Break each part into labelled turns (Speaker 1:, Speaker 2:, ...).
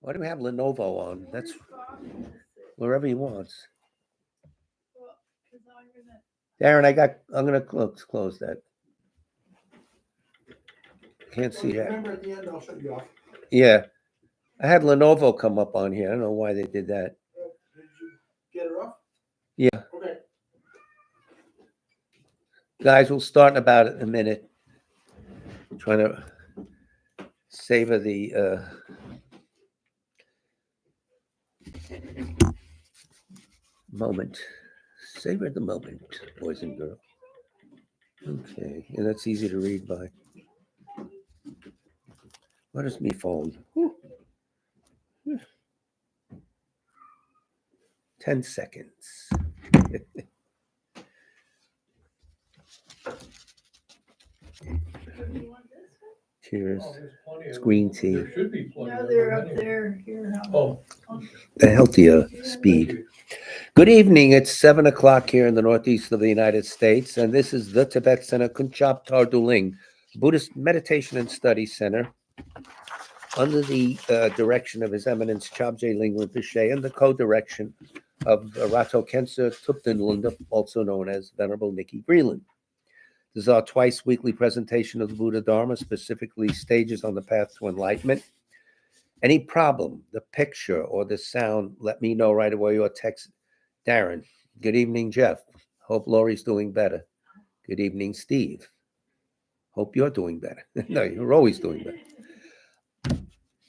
Speaker 1: Why do we have Lenovo on? That's wherever he wants. Darren, I'm gonna close that. Can't see that.
Speaker 2: Remember at the end, I'll shut you off.
Speaker 1: Yeah. I had Lenovo come up on here. I don't know why they did that.
Speaker 2: Did you get her off?
Speaker 1: Yeah.
Speaker 2: Okay.
Speaker 1: Guys, we'll start in about a minute. I'm trying to savor the moment. Savor the moment, boys and girls. Okay, and that's easy to read by. What is me phone? 10 seconds. Cheers. It's green tea.
Speaker 3: There should be plenty.
Speaker 4: No,
Speaker 3: of
Speaker 4: they're
Speaker 3: them
Speaker 4: up
Speaker 3: anyway.
Speaker 4: there. Here,
Speaker 3: Oh,
Speaker 1: The healthier speed. Good evening. It's 7 o'clock here in the northeast of the United States, and this is the Tibet Center Kunchap Tarduling Buddhist Meditation and Study Center, under the direction of His Eminence Chabje Lingwen Pishe and the co-direction of Rato Kensa Tupten Lunda, also known as Venerable Nikki Greenland. This is our twice weekly presentation of the Buddha Dharma, specifically stages on the path to enlightenment. Any problem, the picture or the sound, let me know right away or text Darren. Good evening, Jeff. Hope Lori's doing better. Good evening, Steve. Hope you're doing better. No, you're always doing better.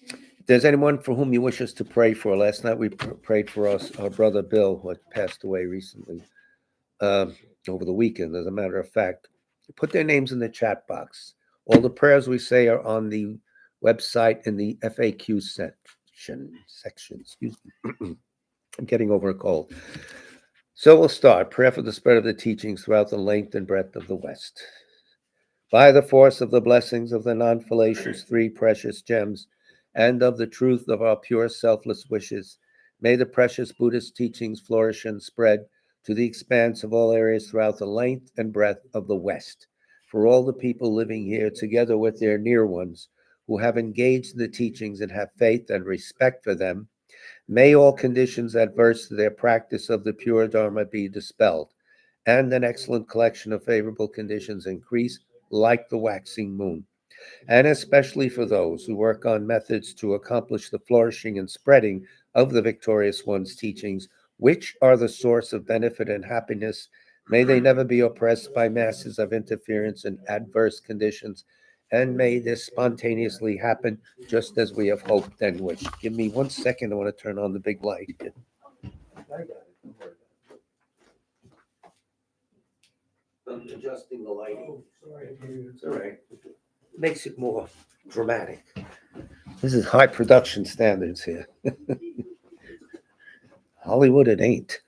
Speaker 1: If there's anyone for whom you wish us to pray for, last night we prayed for our brother Bill, who had passed away recently, over the weekend, as a matter of fact. Put their names in the chat box. All the prayers we say are on the website in the FAQ section. Excuse me. I'm getting over a cold. So we'll start. Prayer for the spread of the teachings throughout the length and breadth of the West. By the force of the blessings of the non-fallacious three precious gems and of the truth of our pure selfless wishes, may the precious Buddhist teachings flourish and spread to the expanse of all areas throughout the length and breadth of the West, for all the people living here, together with their near ones, who have engaged in the teachings and have faith and respect for them. May all conditions adverse to their practice of the pure Dharma be dispelled, and an excellent collection of favorable conditions increase like the waxing moon. And especially for those who work on methods to accomplish the flourishing and spreading of the victorious one's teachings, which are the source of benefit and happiness, may they never be oppressed by masses of interference and adverse conditions, and may this spontaneously happen just as we have hoped and wished. Give me 1 second. I want to turn on the big light.
Speaker 2: I got it. Don't worry
Speaker 1: I'm adjusting the lighting.
Speaker 2: about it. Oh, sorry.
Speaker 1: It's all right. Makes it more dramatic. This is high production standards here. Hollywood, it ain't.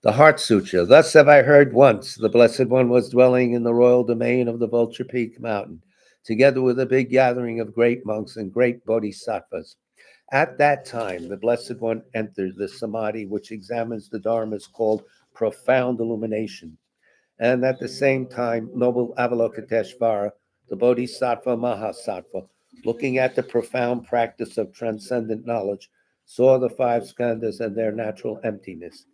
Speaker 1: The Heart Sutra. Thus have I heard once the Blessed One was dwelling in the royal domain of the Vulture Peak Mountain, together with a big gathering of great monks and great bodhisattvas. At that time, the Blessed One entered the samadhi, which examines the dharmas, called profound illumination. And at the same time, noble Avalokiteshvara, the Bodhisattva Mahasattva, looking at the profound practice of transcendent knowledge, saw the five skandhas and their natural emptiness.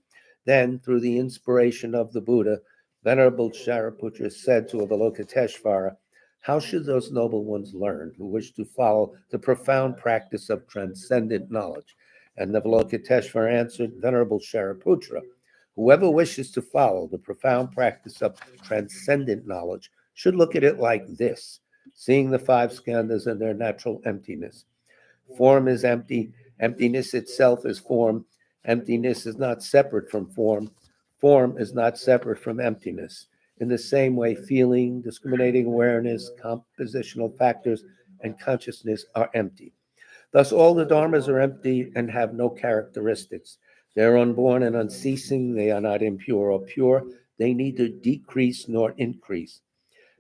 Speaker 1: Then, through the inspiration of the Buddha, Venerable Shariputra said to Avalokiteshvara, how should those noble ones learn who wish to follow the profound practice of transcendent knowledge? And Avalokiteshvara answered, Venerable Shariputra, whoever wishes to follow the profound practice of transcendent knowledge should look at it like this, seeing the five skandhas and their natural emptiness. Form is empty. Emptiness itself is form. Emptiness is not separate from form. Form is not separate from emptiness. In the same way, feeling, discriminating awareness, compositional factors, and consciousness are empty. Thus, all the dharmas are empty and have no characteristics. They are unborn and unceasing. They are not impure or pure. They neither decrease nor increase.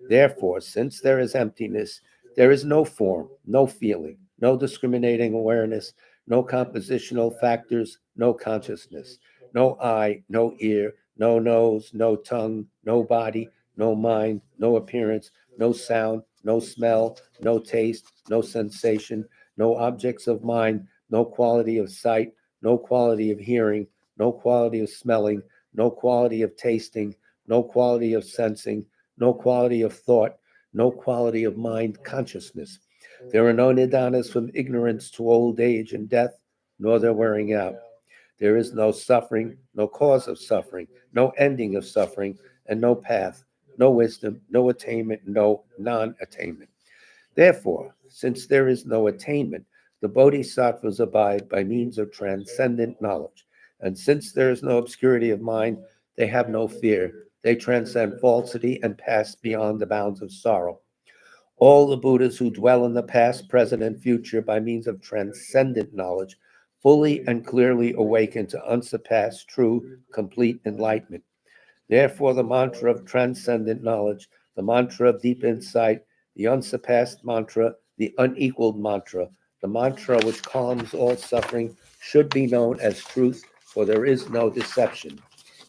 Speaker 1: Therefore, since there is emptiness, there is no form, no feeling, no discriminating awareness, no compositional factors, no consciousness, no eye, no ear, no nose, no tongue, no body, no mind, no appearance, no sound, no smell, no taste, no sensation, no objects of mind, no quality of sight, no quality of hearing, no quality of smelling, no quality of tasting, no quality of sensing, no quality of thought, no quality of mind consciousness. There are no nidanas from ignorance to old age and death, nor their wearing out. There is no suffering, no cause of suffering, no ending of suffering, and no path, no wisdom, no attainment, no non-attainment. Therefore, since there is no attainment, the bodhisattvas abide by means of transcendent knowledge. And since there is no obscurity of mind, they have no fear. They transcend falsity and pass beyond the bounds of sorrow. All the Buddhas who dwell in the past, present, and future by means of transcendent knowledge fully and clearly awaken to unsurpassed, true, complete enlightenment. Therefore, the mantra of transcendent knowledge, the mantra of deep insight, the unsurpassed mantra, the unequaled mantra, the mantra which calms all suffering, should be known as truth, for there is no deception.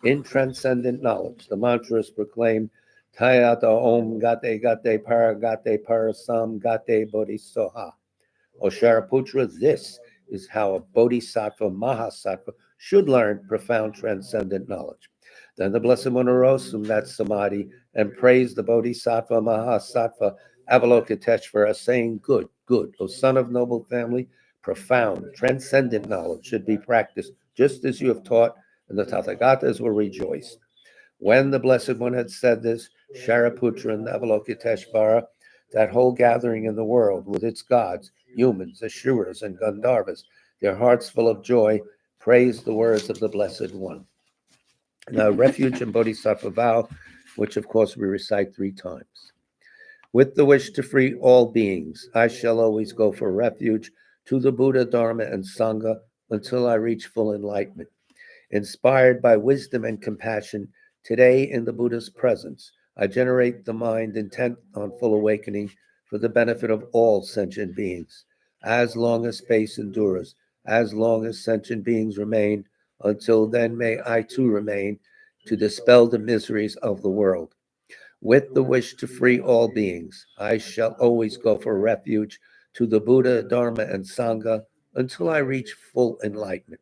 Speaker 1: In transcendent knowledge, the mantra is proclaimed, Tayata Om Gate Gate Parasam Gate Bodhisoha. O Shariputra, this is how a bodhisattva, mahasattva, should learn profound transcendent knowledge. Then the Blessed One arose from that samadhi and praised the bodhisattva, mahasattva, Avalokiteshvara, saying, Good, good, O son of noble family, profound, transcendent knowledge should be practiced just as you have taught, and the Tathagatas will rejoice. When the Blessed One had said this, Shariputra and Avalokiteshvara, that whole gathering in the world with its gods, humans, Asuras, and Gandharvas, their hearts full of joy, praised the words of the Blessed One. Now, refuge and bodhisattva vow, which of course we recite 3 times. With the wish to free all beings, I shall always go for refuge to the Buddha, Dharma, and Sangha until I reach full enlightenment. Inspired by wisdom and compassion, today in the Buddha's presence, I generate the mind intent on full awakening for the benefit of all sentient beings. As long as space endures, as long as sentient beings remain, until then may I too remain to dispel the miseries of the world. With the wish to free all beings, I shall always go for refuge to the Buddha, Dharma, and Sangha until I reach full enlightenment.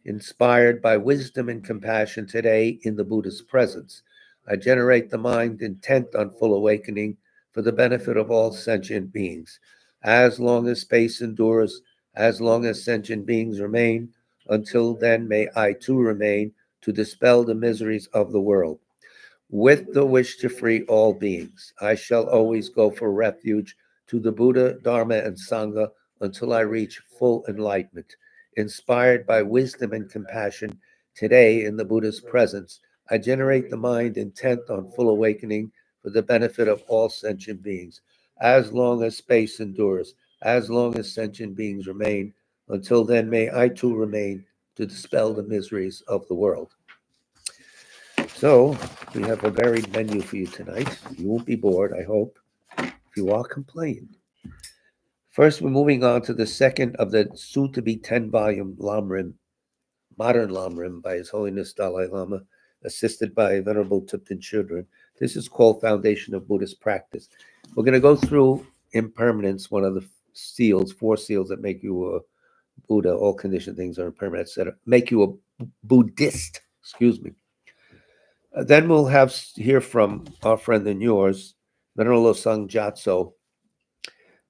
Speaker 1: Inspired by wisdom and compassion today in the Buddha's presence, I generate the mind intent on full awakening for the benefit of all sentient beings. As long as space endures, as long as sentient beings remain, until then may I too remain to dispel the miseries of the world. With the wish to free all beings, I shall always go for refuge to the Buddha, Dharma, and Sangha until I reach full enlightenment. Inspired by wisdom and compassion, today in the Buddha's presence, I generate the mind intent on full awakening for the benefit of all sentient beings. As long as space endures, as long as sentient beings remain, until then may I too remain to dispel the miseries of the world. So we have a varied menu for you tonight. You won't be bored, I hope. If you are, complain. First, we're moving on to the second of the soon-to-be 10-volume Lamrim, Modern Lamrim by His Holiness Dalai Lama, assisted by Venerable Thupten Chodron. This is called Foundation of Buddhist Practice. We're going to go through impermanence, one of the seals, 4 seals that make you a Buddha, all conditioned things are impermanent, etc. Make you a Buddhist, excuse me. Then we'll hear from our friend and yours, Venerable Losang Gyatso,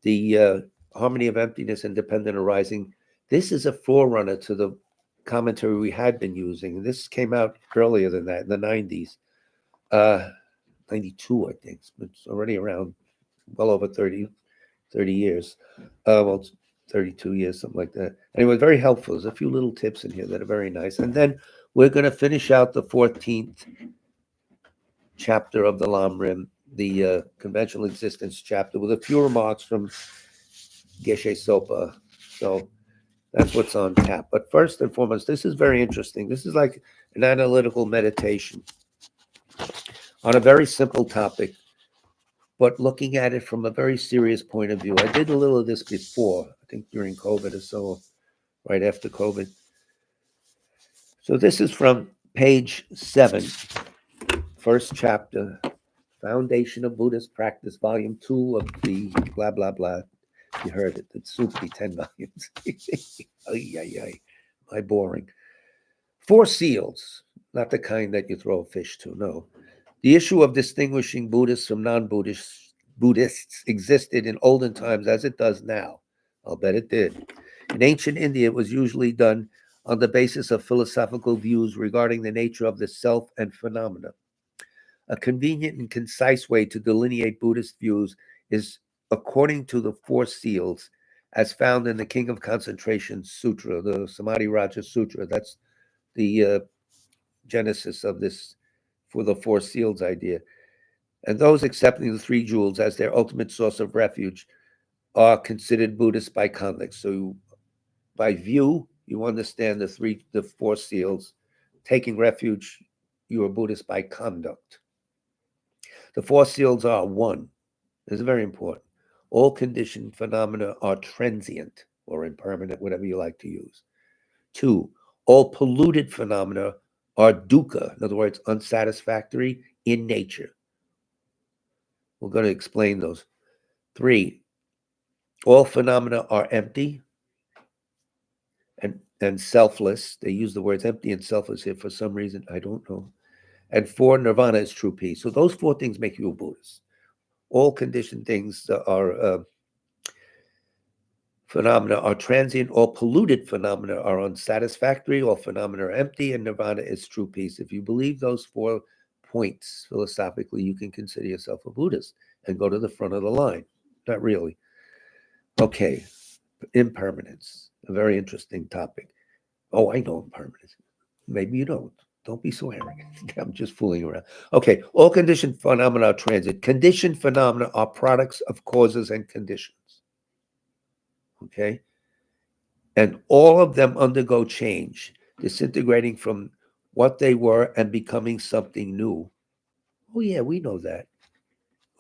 Speaker 1: the Harmony of Emptiness and Dependent Arising. This is a forerunner to the commentary we had been using. This came out earlier than that, in the 90s. 92, I think. It's already around well over 30 years. Well, 32 years, something like that. Anyway, very helpful. There's a few little tips in here that are very nice. And then we're going to finish out the 14th chapter of the Lamrim, the conventional existence chapter, with a few remarks from Geshe Sopa. So that's what's on tap. But first and foremost, this is very interesting. This is like an analytical meditation on a very simple topic, but looking at it from a very serious point of view. I did a little of this before, I think during COVID or so, right after COVID. So this is from page 7, first chapter, Foundation of Buddhist Practice, volume 2 of the blah, blah, blah, You heard it. It's soupy 10 volumes. Ay, ay, ay. My boring. Four seals, not the kind that you throw a fish to, no. The issue of distinguishing Buddhists from non-Buddhists existed in olden times as it does now. I'll bet it did. In ancient India, it was usually done on the basis of philosophical views regarding the nature of the self and phenomena. A convenient and concise way to delineate Buddhist views is according to the four seals, as found in the King of Concentration Sutra, the Samadhi Raja Sutra. That's the genesis of this for the four seals idea. And those accepting the three jewels as their ultimate source of refuge are considered Buddhist by conduct. So by view, you understand the four seals. Taking refuge, you are Buddhist by conduct. The four seals are one. This is very important. All conditioned phenomena are transient or impermanent, whatever you like to use. Two, all polluted phenomena are dukkha, in other words, unsatisfactory in nature. We're going to explain those. Three, all phenomena are empty and selfless. They use the words empty and selfless here for some reason. I don't know. And four, nirvana is true peace. So those four things make you a Buddhist. All conditioned things are phenomena are transient. All polluted phenomena are unsatisfactory. All phenomena are empty, and nirvana is true peace. If you believe those 4 points philosophically, you can consider yourself a Buddhist and go to the front of the line. Not really. Okay, impermanence, a very interesting topic. Oh, I know impermanence. Maybe you don't. Don't be so arrogant. I'm just fooling around. Okay, all conditioned phenomena are transient. Conditioned phenomena are products of causes and conditions. Okay? And all of them undergo change, disintegrating from what they were and becoming something new. Oh, yeah, we know that.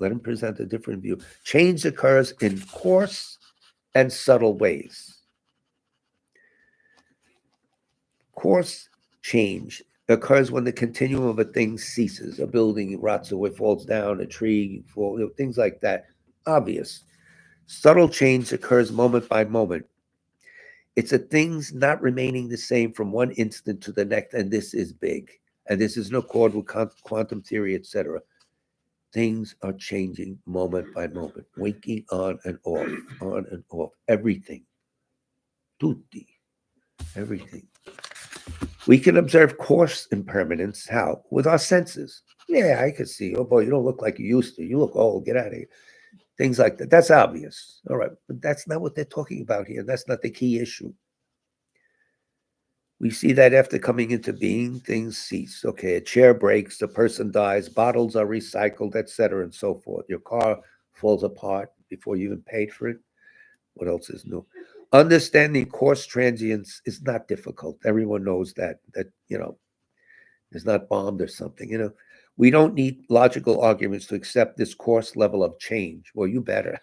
Speaker 1: Let him present a different view. Change occurs in coarse and subtle ways. Coarse change occurs when the continuum of a thing ceases. A building rots away, falls down, a tree falls, things like that. Obvious. Subtle change occurs moment by moment. It's a things not remaining the same from one instant to the next, and this is big. And this is in accord with quantum theory, etc. Things are changing moment by moment, waking on and off, everything. Tutti, everything. We can observe coarse impermanence. How? With our senses. Yeah, I could see. Oh boy, you don't look like you used to. You look old. Get out of here. Things like that. That's obvious. All right. But that's not what they're talking about here. That's not the key issue. We see that after coming into being, things cease. Okay, a chair breaks, the person dies, bottles are recycled, etc., and so forth. Your car falls apart before you even paid for it. What else is new? Understanding coarse transience is not difficult. Everyone knows that is not bombed or something. We don't need logical arguments to accept this coarse level of change. Well, you better.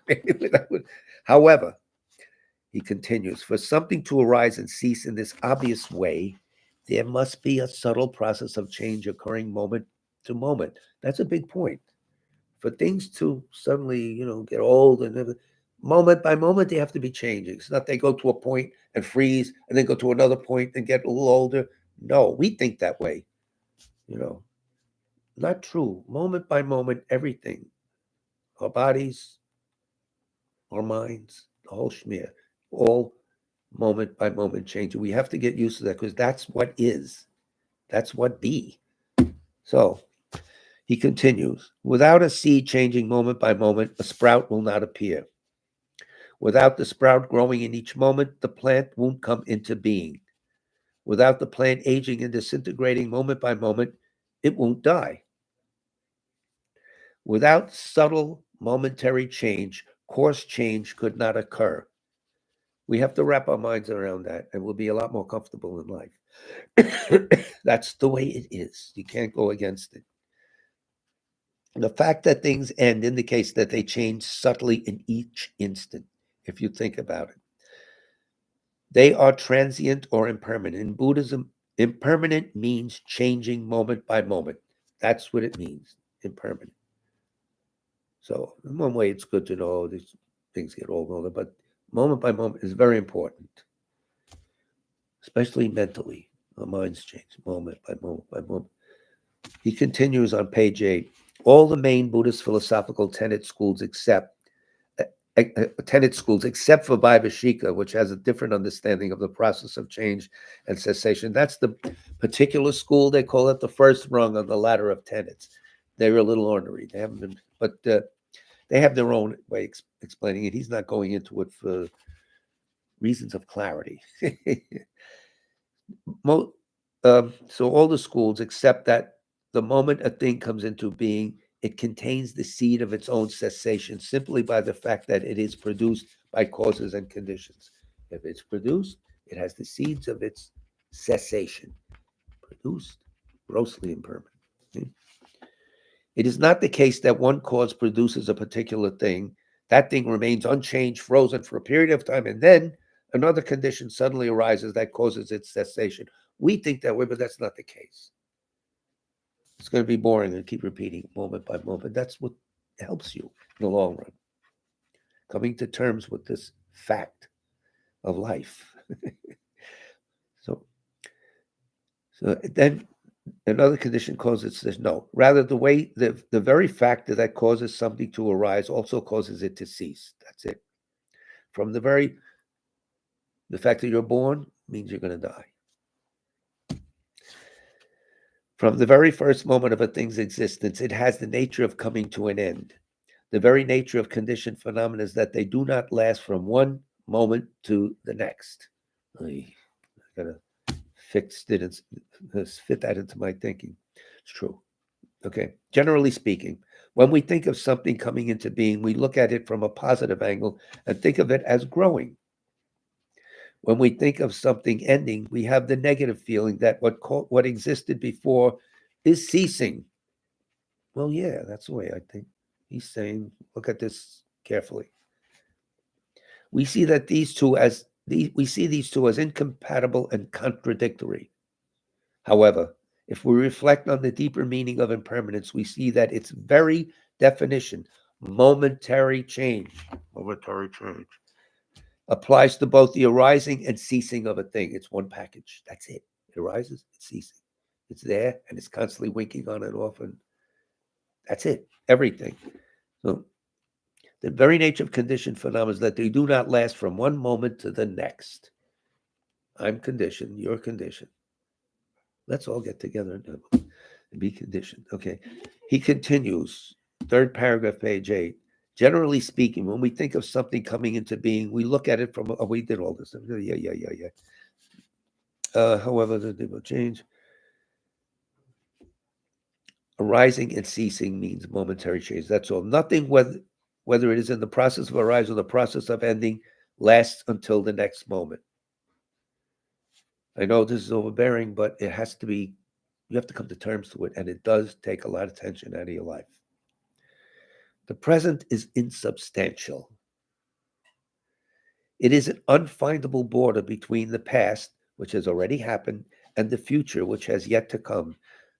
Speaker 1: However, he continues, for something to arise and cease in this obvious way, there must be a subtle process of change occurring moment to moment. That's a big point. For things to suddenly, get old and moment by moment, they have to be changing. It's not they go to a point and freeze and then go to another point and get a little older. No, we think that way. Not true. Moment by moment, everything. Our bodies, our minds, the whole schmear, all moment by moment changing. We have to get used to that because that's what is. That's what be. So he continues, without a seed changing moment by moment, a sprout will not appear. Without the sprout growing in each moment, the plant won't come into being. Without the plant aging and disintegrating moment by moment, it won't die. Without subtle momentary change, coarse change could not occur. We have to wrap our minds around that, and we'll be a lot more comfortable in life. That's the way it is. You can't go against it. The fact that things end indicates that they change subtly in each instant, if you think about it. They are transient or impermanent. In Buddhism, impermanent means changing moment by moment. That's what it means, impermanent. So in one way, it's good to know these things get old and older, but moment by moment, is very important, especially mentally. Our minds change moment by moment by moment. He continues on page 8. All the main Buddhist philosophical tenet schools except for Vaibhashika, which has a different understanding of the process of change and cessation. That's the particular school. They call it the first rung on the ladder of tenets. They're a little ornery. They haven't been, but they have their own way explaining it. He's not going into it for reasons of clarity. So all the schools accept that the moment a thing comes into being, it contains the seed of its own cessation simply by the fact that it is produced by causes and conditions. If it's produced, it has the seeds of its cessation. Produced, grossly impermanent. It is not the case that one cause produces a particular thing. That thing remains unchanged, frozen for a period of time, and then another condition suddenly arises that causes its cessation. We think that way, but that's not the case. It's going to be boring and keep repeating moment by moment. That's what helps you in the long run. Coming to terms with this fact of life. So then another condition causes this. No, rather the very fact that causes something to arise also causes it to cease. That's it. From the fact that you're born means you're going to die. From the very first moment of a thing's existence, it has the nature of coming to an end. The very nature of conditioned phenomena is that they do not last from one moment to the next. I gotta fit that into my thinking. It's true. Okay. Generally speaking, when we think of something coming into being, we look at it from a positive angle and think of it as growing. When we think of something ending, we have the negative feeling that what existed before is ceasing. Well, yeah, that's the way I think. He's saying, look at this carefully. We see these two as incompatible and contradictory. However, if we reflect on the deeper meaning of impermanence, we see that its very definition, momentary change, applies to both the arising and ceasing of a thing. It's one package. That's it. It arises, it's ceasing. It's there, and it's constantly winking on and off, and that's it. Everything. So the very nature of conditioned phenomena is that they do not last from one moment to the next. I'm conditioned, you're conditioned. Let's all get together and be conditioned. Okay. He continues, third paragraph, page 8. Generally speaking, when we think of something coming into being, we look at it from, we did all this. Yeah. However, they will change. Arising and ceasing means momentary change. That's all. Nothing, whether it is in the process of arising or the process of ending, lasts until the next moment. I know this is overbearing, but it has to be, you have to come to terms to it, and it does take a lot of tension out of your life. The present is insubstantial. It is an unfindable border between the past, which has already happened, and the future, which has yet to come.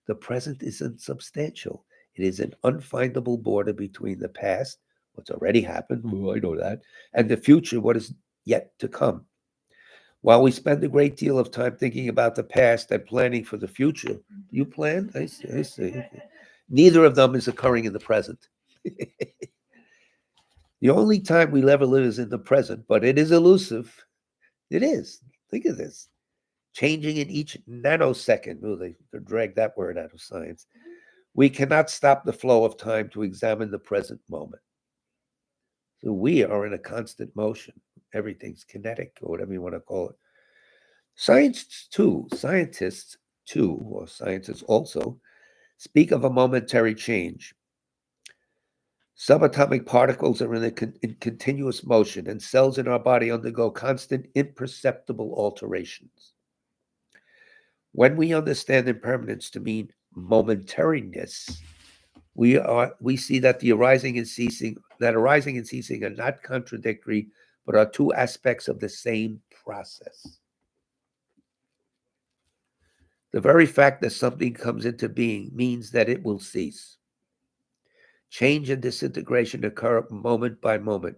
Speaker 1: The present is insubstantial. It is an unfindable border between the past, what's already happened, I know that, and the future, what is yet to come. While we spend a great deal of time thinking about the past and planning for the future, you plan? I see. Neither of them is occurring in the present. The only time we'll ever live is in the present, but it is elusive. It is. Think of this. Changing in each nanosecond. Oh, they dragged that word out of science. We cannot stop the flow of time to examine the present moment. So we are in a constant motion. Everything's kinetic, or whatever you want to call it. Scientists too, or scientists also, speak of a momentary change. Subatomic particles are in continuous motion, and cells in our body undergo constant, imperceptible alterations. When we understand impermanence to mean momentariness, we see that arising and ceasing are not contradictory, but are two aspects of the same process. The very fact that something comes into being means that it will cease. Change and disintegration occur moment by moment.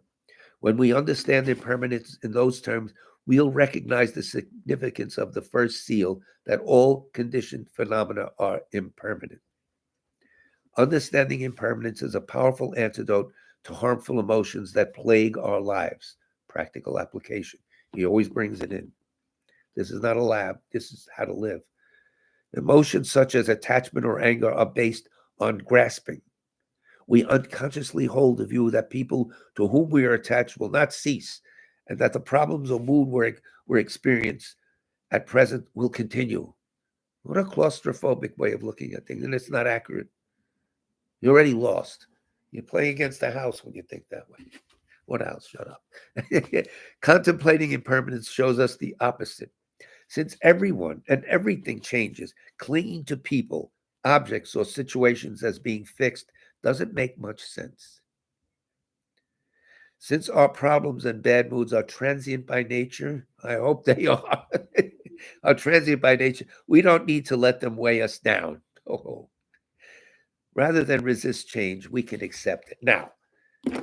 Speaker 1: When we understand impermanence in those terms, we'll recognize the significance of the first seal that all conditioned phenomena are impermanent. Understanding impermanence is a powerful antidote to harmful emotions that plague our lives. Practical application. He always brings it in. This is not a lab. This is how to live. Emotions such as attachment or anger are based on grasping. We unconsciously hold the view that people to whom we are attached will not cease, and that the problems or mood we're experiencing at present will continue. What a claustrophobic way of looking at things, and it's not accurate. You're already lost. You're playing against the house when you think that way. What else? Shut up. Contemplating impermanence shows us the opposite. Since everyone and everything changes, clinging to people, objects, or situations as being fixed doesn't make much sense. Since our problems and bad moods are transient by nature, I hope they are, are transient by nature, we don't need to let them weigh us down. Oh. Rather than resist change, we can accept it. Now,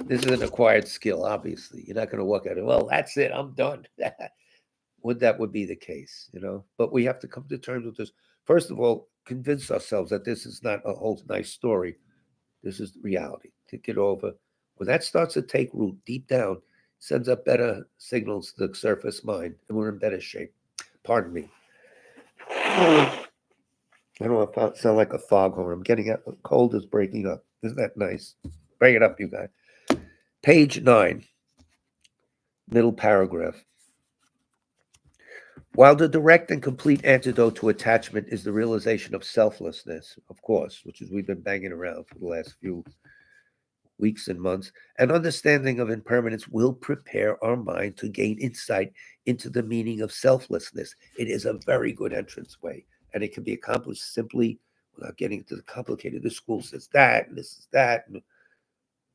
Speaker 1: this is an acquired skill, obviously. You're not going to walk out and, well, that's it, I'm done. That would be the case, But we have to come to terms with this. First of all, convince ourselves that this is not a whole nice story. This is reality. Think it over. When that starts to take root deep down, sends up better signals to the surface mind, and we're in better shape. Pardon me. I don't know if I sound like a foghorn. I'm getting up. The cold is breaking up. Isn't that nice? Bring it up, you guys. Page 9, middle paragraph. While the direct and complete antidote to attachment is the realization of selflessness, of course, which is we've been banging around for the last few weeks and months, an understanding of impermanence will prepare our mind to gain insight into the meaning of selflessness. It is a very good entrance way, and it can be accomplished simply without getting into the complicated. The school says that, and this is that,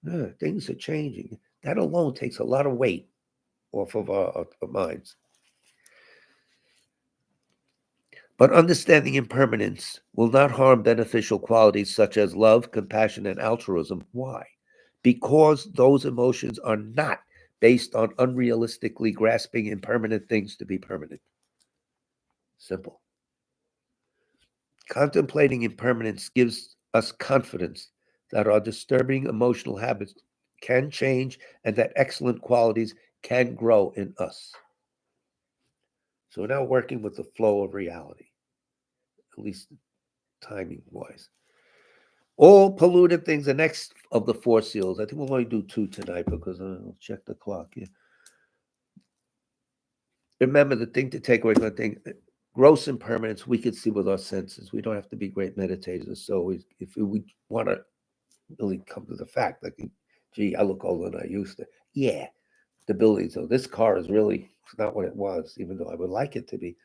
Speaker 1: and things are changing. That alone takes a lot of weight off of our minds. But understanding impermanence will not harm beneficial qualities such as love, compassion, and altruism. Why? Because those emotions are not based on unrealistically grasping impermanent things to be permanent. Simple. Contemplating impermanence gives us confidence that our disturbing emotional habits can change and that excellent qualities can grow in us. So we're now working with the flow of reality, at least timing-wise. All polluted things, the next of the 4 seals. I think we'll only do 2 tonight because I'll check the clock here. Remember, the thing to take away from the thing, gross impermanence, we can see with our senses. We don't have to be great meditators. So if we want to really come to the fact, like, gee, I look older than I used to. Yeah, the ability. So this car is really not what it was, even though I would like it to be.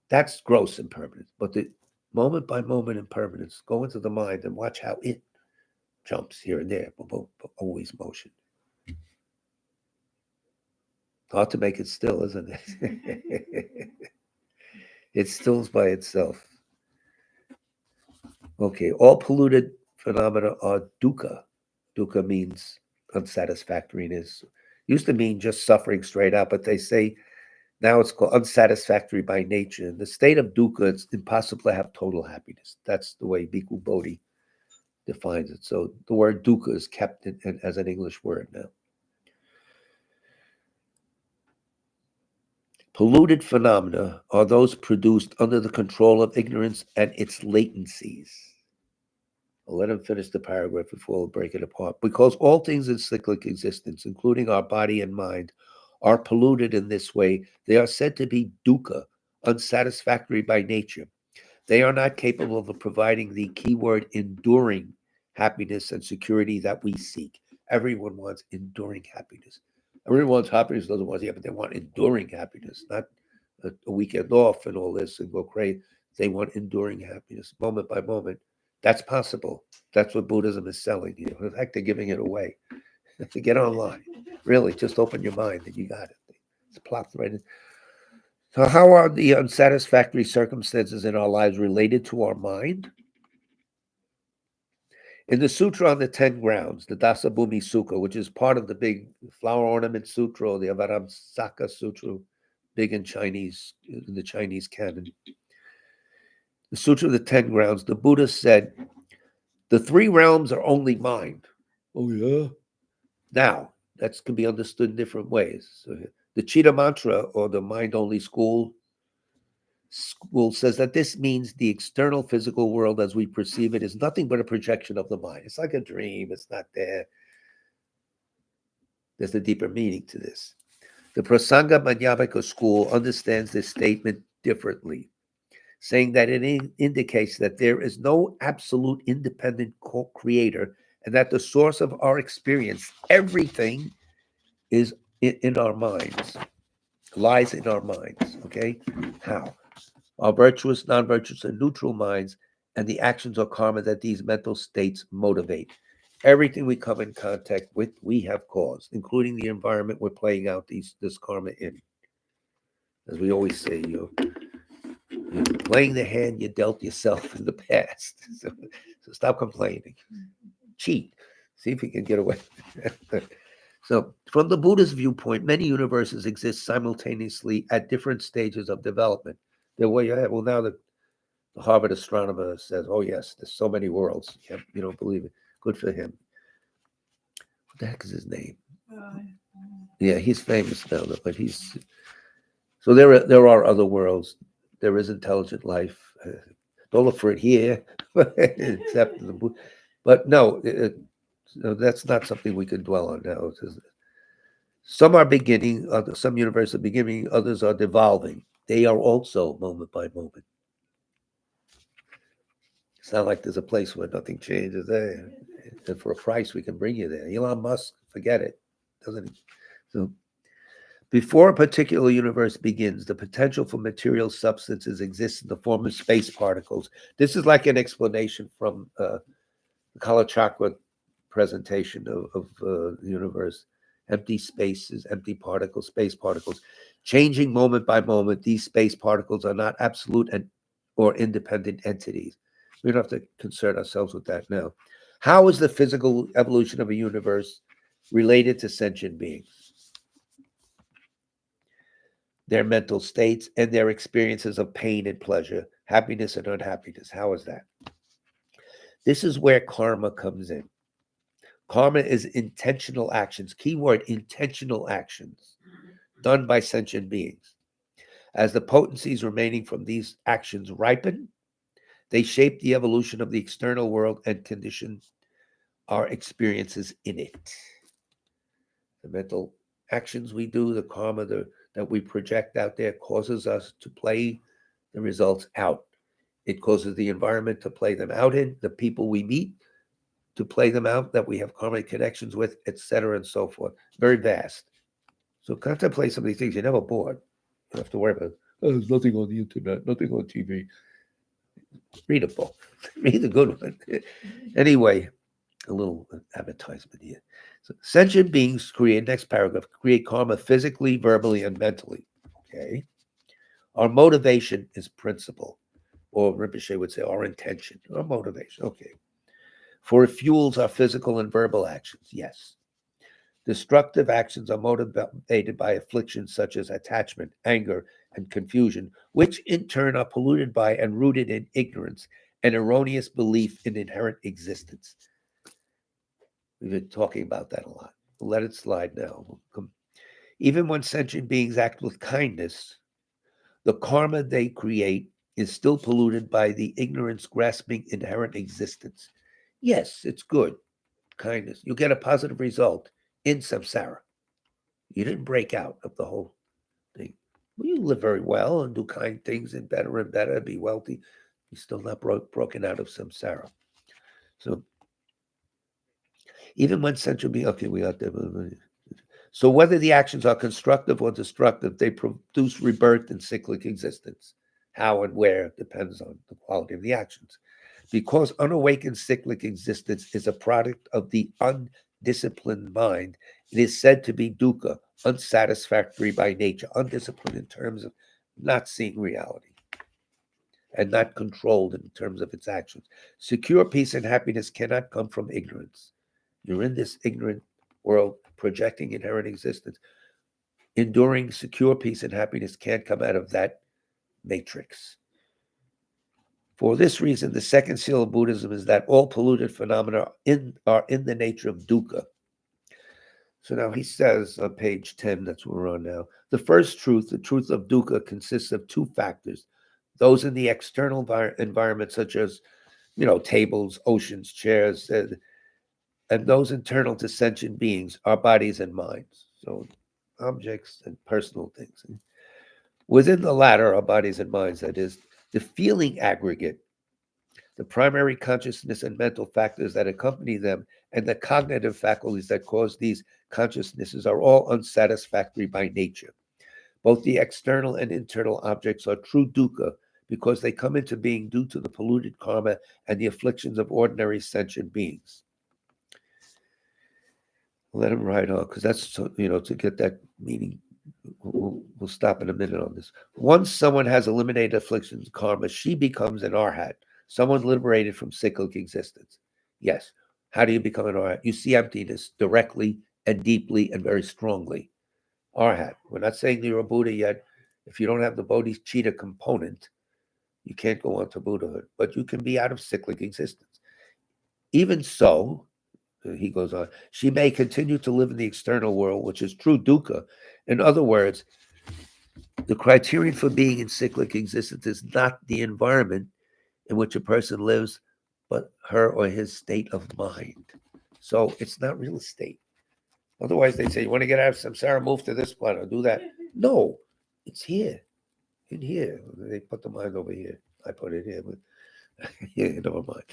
Speaker 1: That's gross impermanence. But the moment by moment impermanence, go into the mind and watch how it jumps here and there, but always motion. Hard to make it still, isn't it? It stills by itself. Okay, all polluted phenomena are dukkha. Dukkha means unsatisfactoriness. Used to mean just suffering straight out, but they say now it's called unsatisfactory by nature. In the state of dukkha, it's impossible to have total happiness. That's the way Bhikkhu Bodhi defines it. So the word dukkha is kept as an English word now. Polluted phenomena are those produced under the control of ignorance and its latencies. I'll let him finish the paragraph before we'll break it apart. Because all things in cyclic existence, including our body and mind, are polluted in this way, they are said to be dukkha, unsatisfactory by nature. They are not capable of providing the keyword enduring happiness and security that we seek. Everyone wants enduring happiness. Everyone wants happiness, doesn't want, yeah, but they want enduring happiness, not a weekend off and all this and go crazy. They want enduring happiness, moment by moment. That's possible. That's what Buddhism is selling you. In fact, they're giving it away. To get online, really, just open your mind and you got it. It's plopped right in. So how are the unsatisfactory circumstances in our lives related to our mind? In the Sutra on the 10 Grounds, the Dasabhumi Sukha, which is part of the big flower ornament sutra, or the Avaramsaka Sutra, big in the Chinese canon. The Sutra of the 10 Grounds, the Buddha said, the 3 realms are only mind. Oh, yeah? Now, that can be understood in different ways. So the Chitta Mantra, or the mind-only school says that this means the external physical world as we perceive it is nothing but a projection of the mind. It's like a dream. It's not there. There's a deeper meaning to this. The Prasanga Madhyamika school understands this statement differently, saying that it indicates that there is no absolute independent creator and that the source of our experience, everything, is in our minds, lies in our minds. Okay? How? Our virtuous, non-virtuous, and neutral minds, and the actions or karma that these mental states motivate. Everything we come in contact with, we have caused, including the environment we're playing out this karma in. As we always say, you're playing the hand you dealt yourself in the past. So stop complaining. Cheat. See if you can get away. So from the Buddhist viewpoint, many universes exist simultaneously at different stages of development. Well, now the Harvard astronomer says, oh, yes, there's so many worlds. You don't believe it. Good for him. What the heck is his name? Yeah, he's famous now, but so there are other worlds. There is intelligent life. Don't look for it here, except but no, that's not something we can dwell on now. Some are beginning, some universes are beginning, others are devolving. They are also moment by moment. It's not like there's a place where nothing changes there. And for a price, we can bring you there. Elon Musk, forget it. Doesn't so before a particular universe begins, the potential for material substances exists in the form of space particles. This is like an explanation from the Kalachakra presentation of the universe. Empty spaces, empty particles, space particles. Changing moment by moment, these space particles are not absolute or independent entities. We don't have to concern ourselves with that now. How is the physical evolution of a universe related to sentient beings? Their mental states and their experiences of pain and pleasure, happiness and unhappiness. How is that? This is where karma comes in. Karma is intentional actions, keyword intentional actions, done by sentient beings. As the potencies remaining from these actions ripen, they shape the evolution of the external world and condition our experiences in it. The mental actions we do, the karma that we project out there causes us to play the results out. It causes the environment to play them out in, the people we meet to play them out that we have karmic connections with, etc., and so forth. Very vast. So contemplate some of these things. You're never bored. You don't have to worry about, there's nothing on the internet, nothing on TV. Read a book. Read a good one. Anyway, a little advertisement here. So sentient beings next paragraph, create karma physically, verbally, and mentally. Okay. Our motivation is principle, or Rinpoche would say our intention, our motivation. Okay. For it fuels our physical and verbal actions. Yes. Destructive actions are motivated by afflictions such as attachment, anger, and confusion, which in turn are polluted by and rooted in ignorance and erroneous belief in inherent existence. We've been talking about that a lot. We'll let it slide now. Even when sentient beings act with kindness, the karma they create is still polluted by the ignorance grasping inherent existence. Yes, it's good, kindness. You'll get a positive result in samsara. You didn't break out of the whole thing. Well, you live very well and do kind things and better, be wealthy. You're still not broken out of samsara. So even when sentient beings, okay, we got there. So whether the actions are constructive or destructive, they produce rebirth and cyclic existence. How and where depends on the quality of the actions. Because unawakened cyclic existence is a product of the undisciplined mind, it is said to be dukkha, unsatisfactory by nature, undisciplined in terms of not seeing reality. and not controlled in terms of its actions. Secure peace and happiness cannot come from ignorance. You're in this ignorant world projecting inherent existence. Enduring secure peace and happiness can't come out of that matrix. For this reason, the second seal of Buddhism is that all polluted phenomena are in the nature of dukkha. So now he says on page 10, that's what we're on now, the first truth, the truth of dukkha, consists of two factors. Those in the external environment, such as, tables, oceans, chairs, and those internal to sentient beings, our bodies and minds. So objects and personal things. Within the latter, our bodies and minds, that is, the feeling aggregate, the primary consciousness and mental factors that accompany them, and the cognitive faculties that cause these consciousnesses are all unsatisfactory by nature. Both the external and internal objects are true dukkha because they come into being due to the polluted karma and the afflictions of ordinary sentient beings. Let him ride on, because that's, to get that meaning. We'll stop in a minute on this. Once someone has eliminated afflictions, karma, she becomes an arhat, someone liberated from cyclic existence. Yes. How do you become an arhat? You see emptiness directly and deeply and very strongly. Arhat. We're not saying you're a Buddha yet. If you don't have the bodhicitta component, you can't go on to Buddhahood, but you can be out of cyclic existence. Even so, he goes on, she may continue to live in the external world, which is true dukkha. In other words, the criterion for being in cyclic existence is not the environment in which a person lives, but her or his state of mind. So it's not real estate. Otherwise, they say, you want to get out of samsara, move to this planet, or do that. No, it's here, in here. They put the mind over here. I put it here, but yeah, never mind.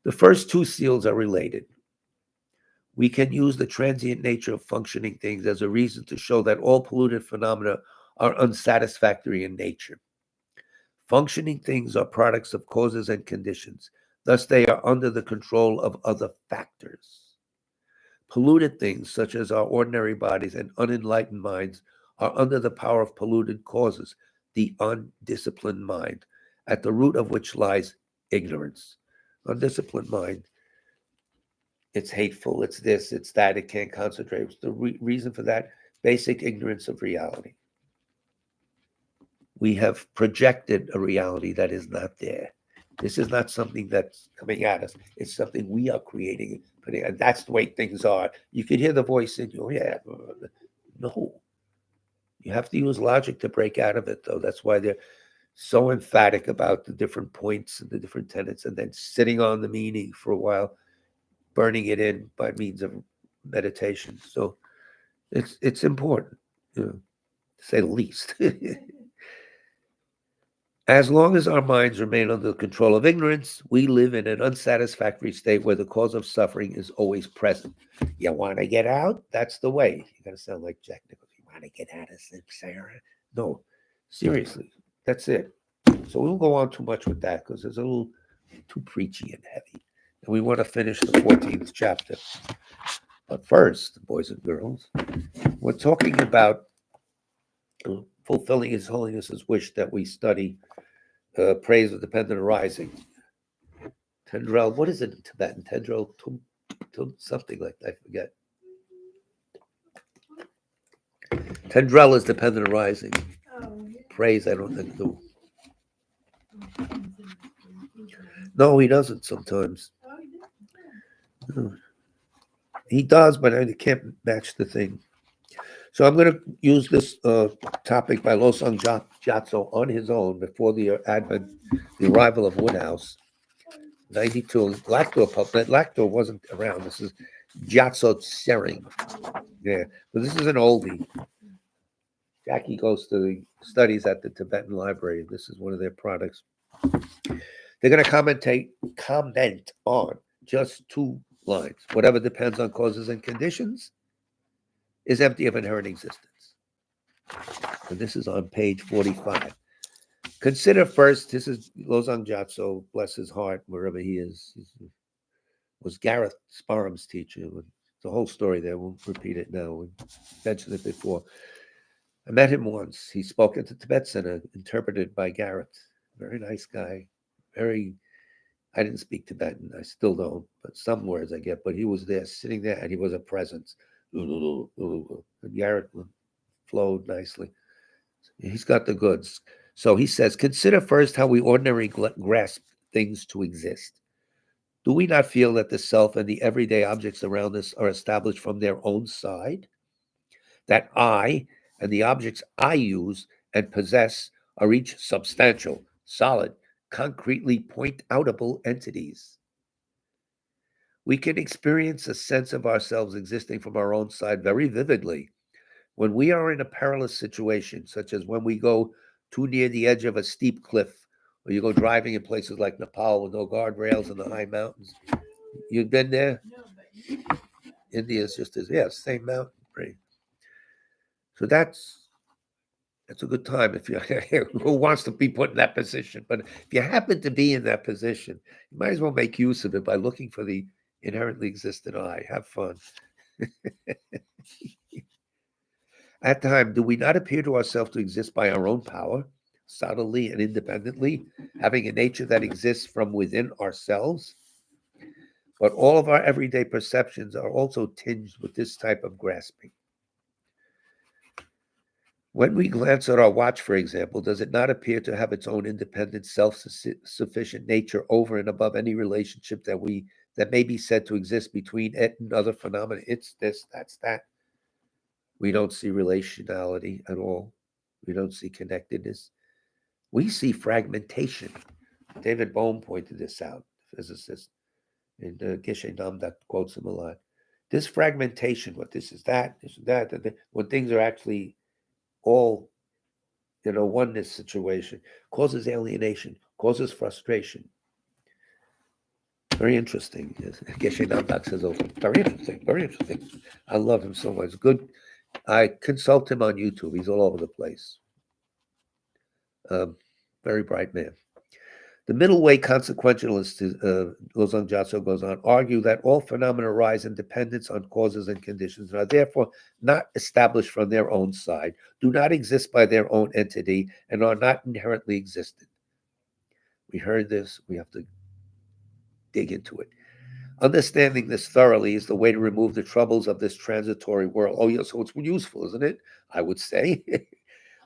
Speaker 1: The first two seals are related. We can use the transient nature of functioning things as a reason to show that all polluted phenomena are unsatisfactory in nature. Functioning things are products of causes and conditions. Thus, they are under the control of other factors. Polluted things, such as our ordinary bodies and unenlightened minds, are under the power of polluted causes, the undisciplined mind, at the root of which lies ignorance. Undisciplined mind, it's hateful, it's this, it's that, it can't concentrate. The reason for that, basic ignorance of reality. We have projected a reality that is not there. This is not something that's coming at us. It's something we are creating, and that's the way things are. You can hear the voice in you. Yeah, no. You have to use logic to break out of it, though. That's why they're so emphatic about the different points and the different tenets, and then sitting on the meaning for a while, burning it in by means of meditation. So it's important, to say the least. As long as our minds remain under the control of ignorance, we live in an unsatisfactory state where the cause of suffering is always present. You want to get out? That's the way. You're going to sound like Jack Nicholson. You want to get out of samsara? No, seriously, that's it. So we won't go on too much with that because it's a little too preachy and heavy. And we want to finish the 14th chapter. But first, boys and girls, we're talking about fulfilling His Holiness's wish that we study praise of dependent arising. Tendrel, what is it in Tibetan? Tendrel, something like that, I forget. Tendrel is dependent arising. Praise, I don't think. No, he doesn't sometimes. No. He does, but I can't match the thing. So I'm going to use this topic by Losang Gyatso on his own before the arrival of Woodhouse. 92. Lacto wasn't around. This is Gyatso Tsering. Yeah, but this is an oldie. Jackie goes to the studies at the Tibetan Library. This is one of their products. They're going to comment on just 2 lines. Whatever depends on causes and conditions is empty of inherent existence. And this is on page 45. Consider first, this is Losang Gyatso, bless his heart, wherever he is. He was Gareth Sparham's teacher. The whole story there, we'll repeat it now. We mentioned it before. I met him once. He spoke at the Tibet Center, interpreted by Gareth. Very nice guy. I didn't speak Tibetan. I still don't, but some words I get. But he was there, sitting there, and he was a presence. And Garrett flowed nicely. He's got the goods. So he says, consider first how we ordinarily grasp things to exist. Do we not feel that the self and the everyday objects around us are established from their own side? That I and the objects I use and possess are each substantial, solid, concretely point outable entities. We can experience a sense of ourselves existing from our own side very vividly when we are in a perilous situation, such as when we go too near the edge of a steep cliff, or you go driving in places like Nepal with no guardrails in the high mountains. You've been there? India is just as, yeah, same mountain range. So that's a good time if you who wants to be put in that position. But if you happen to be in that position, you might as well make use of it by looking for the inherently existent I. Have fun. At time, do we not appear to ourselves to exist by our own power, subtly and independently, having a nature that exists from within ourselves? But all of our everyday perceptions are also tinged with this type of grasping. When we glance at our watch, for example, does it not appear to have its own independent, self-sufficient nature over and above any relationship that may be said to exist between it and other phenomena? It's this, that's that. We don't see relationality at all. We don't see connectedness. We see fragmentation. David Bohm pointed this out, physicist, and Geshe Namdak quotes him a lot. This fragmentation, what this is that, when things are actually all oneness situation, causes alienation, causes frustration. Very interesting. Geshe Namdak says, oh, very interesting, very interesting. I love him so much. Good. I consult him on YouTube. He's all over the place. Very bright man. The middle way consequentialists, Losang Gyatso goes on, argue that all phenomena arise in dependence on causes and conditions and are therefore not established from their own side, do not exist by their own entity, and are not inherently existent. We heard this. We have to dig into it. Understanding this thoroughly is the way to remove the troubles of this transitory world. Oh, yeah, so it's useful, isn't it? I would say.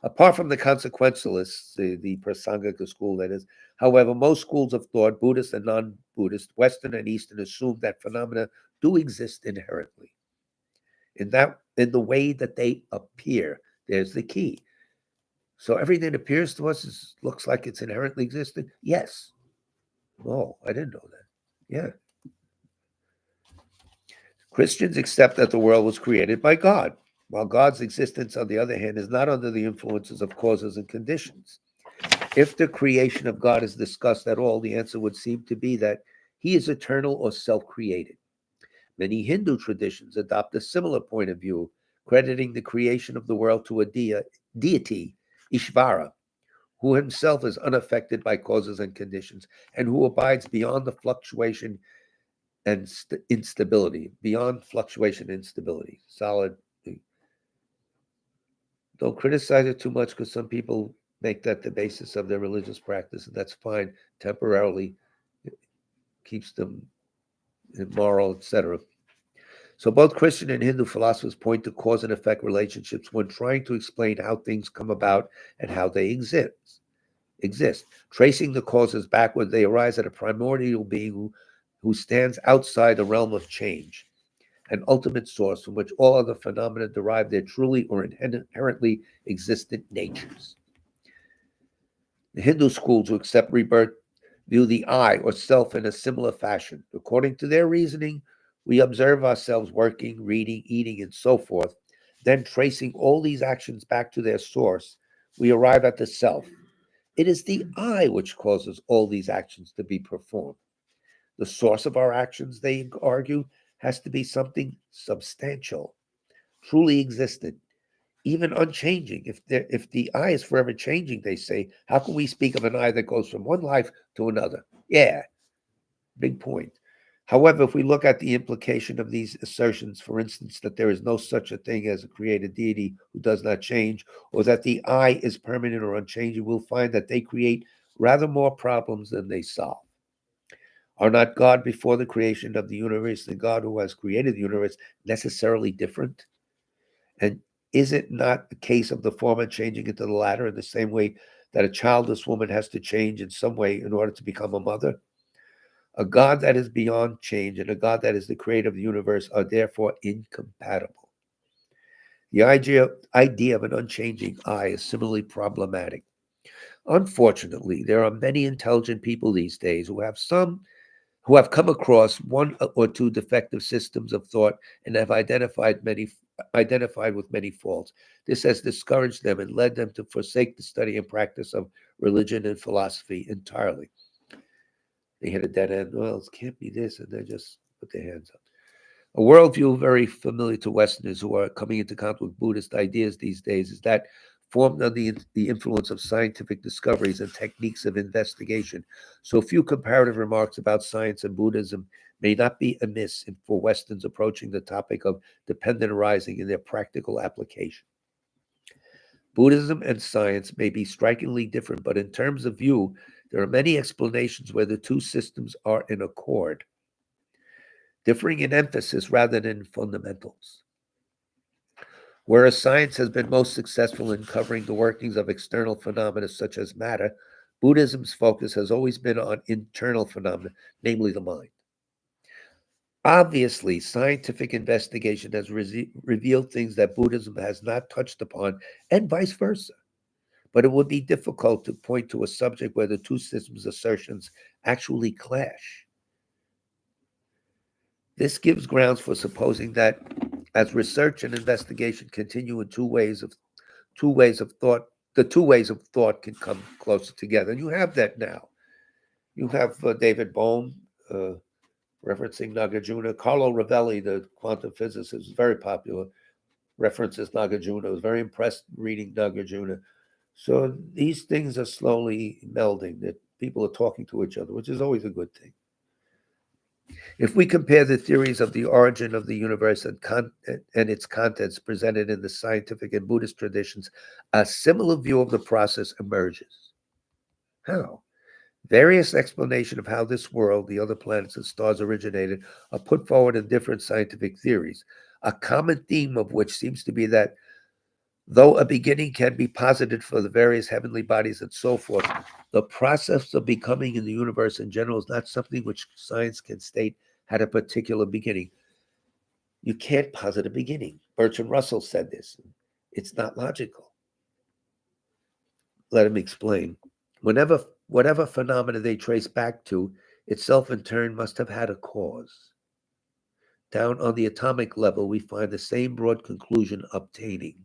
Speaker 1: Apart from the consequentialists, the Prasangika school, that is, however, most schools of thought, Buddhist and non-Buddhist, Western and Eastern, assume that phenomena do exist inherently. In the way that they appear, there's the key. So everything that appears to us looks like it's inherently existent? Yes. Oh, I didn't know that. Yeah. Christians accept that the world was created by God, while God's existence, on the other hand, is not under the influences of causes and conditions. If the creation of God is discussed at all, the answer would seem to be that he is eternal or self-created. Many Hindu traditions adopt a similar point of view, crediting the creation of the world to a deity, Ishvara, who himself is unaffected by causes and conditions, and who abides beyond the fluctuation and instability, beyond fluctuation and instability. Solid. Don't criticize it too much because some people make that the basis of their religious practice, and that's fine. Temporarily, it keeps them immoral, etc. So both Christian and Hindu philosophers point to cause and effect relationships when trying to explain how things come about and how they exist. Tracing the causes backward, they arise at a primordial being who stands outside the realm of change, an ultimate source from which all other phenomena derive their truly or inherently existent natures. The Hindu schools who accept rebirth view the I or self in a similar fashion. According to their reasoning, we observe ourselves working, reading, eating, and so forth. Then, tracing all these actions back to their source, we arrive at the self. It is the I which causes all these actions to be performed. The source of our actions, they argue, has to be something substantial, truly existent, even unchanging. If the I is forever changing, they say, how can we speak of an I that goes from one life to another? Yeah, big point. However, if we look at the implication of these assertions, for instance, that there is no such a thing as a created deity who does not change, or that the I is permanent or unchanging, we'll find that they create rather more problems than they solve. Are not God before the creation of the universe and God who has created the universe necessarily different? And is it not the case of the former changing into the latter in the same way that a childless woman has to change in some way in order to become a mother? A God that is beyond change and a God that is the creator of the universe are therefore incompatible. The idea of an unchanging I is similarly problematic. Unfortunately, there are many intelligent people these days who have come across one or two defective systems of thought and have identified with many faults. This has discouraged them and led them to forsake the study and practice of religion and philosophy entirely. They hit a dead end. Well, it can't be this, and they just put their hands up. A worldview very familiar to Westerners who are coming into contact with Buddhist ideas these days is that formed under the influence of scientific discoveries and techniques of investigation. So few comparative remarks about science and Buddhism may not be amiss for Westerns approaching the topic of dependent arising in their practical application. Buddhism and science may be strikingly different, but in terms of view, there are many explanations where the two systems are in accord, differing in emphasis rather than in fundamentals. Whereas science has been most successful in covering the workings of external phenomena such as matter, Buddhism's focus has always been on internal phenomena, namely the mind. Obviously, scientific investigation has revealed things that Buddhism has not touched upon, and vice versa. But it would be difficult to point to a subject where the two systems' assertions actually clash. This gives grounds for supposing that as research and investigation continue in two ways of thought, the two ways of thought can come closer together. And you have that now. You have David Bohm referencing Nagarjuna. Carlo Rovelli, the quantum physicist, is very popular, references Nagarjuna. I was very impressed reading Nagarjuna. So these things are slowly melding, that people are talking to each other, which is always a good thing. If we compare the theories of the origin of the universe and its contents presented in the scientific and Buddhist traditions, a similar view of the process emerges. How? Various explanations of how this world, the other planets and stars originated, are put forward in different scientific theories, a common theme of which seems to be that though a beginning can be posited for the various heavenly bodies and so forth, the process of becoming in the universe in general is not something which science can state had a particular beginning. You can't posit a beginning. Bertrand Russell said this. It's not logical. Let him explain. Whatever phenomena they trace back to, itself in turn must have had a cause. Down on the atomic level, we find the same broad conclusion obtaining.